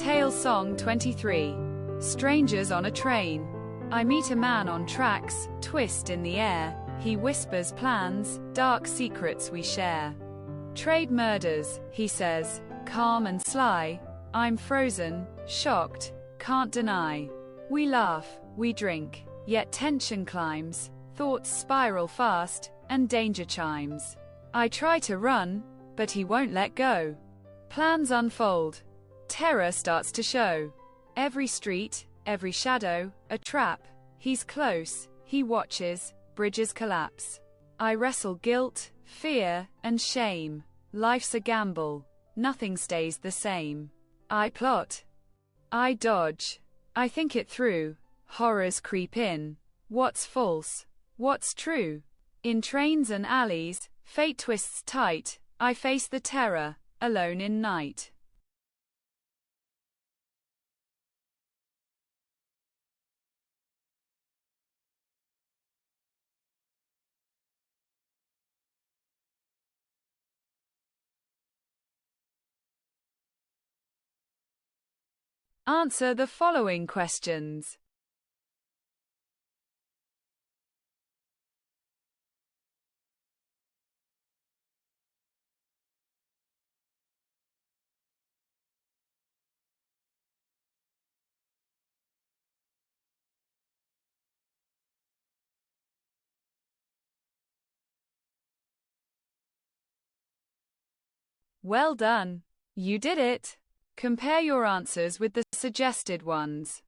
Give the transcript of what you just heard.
Talesong 23. Strangers on a train. I meet a man on tracks, twist in the air. He whispers plans, dark secrets we share. Trade murders, he says, calm and sly. I'm frozen, shocked, can't deny. We laugh, we drink, yet tension climbs. Thoughts spiral fast, and danger chimes. I try to run, but he won't let go. Plans unfold. Terror starts to show. Every street, every shadow, a trap. He's close, he watches, bridges collapse. I wrestle guilt, fear, and shame. Life's a gamble, nothing stays the same. I plot. I dodge. I think it through. Horrors creep in. What's false? What's true? In trains and alleys, fate twists tight. I face the terror, alone in night. Answer the following questions. Well done. You did it. Compare your answers with the suggested ones.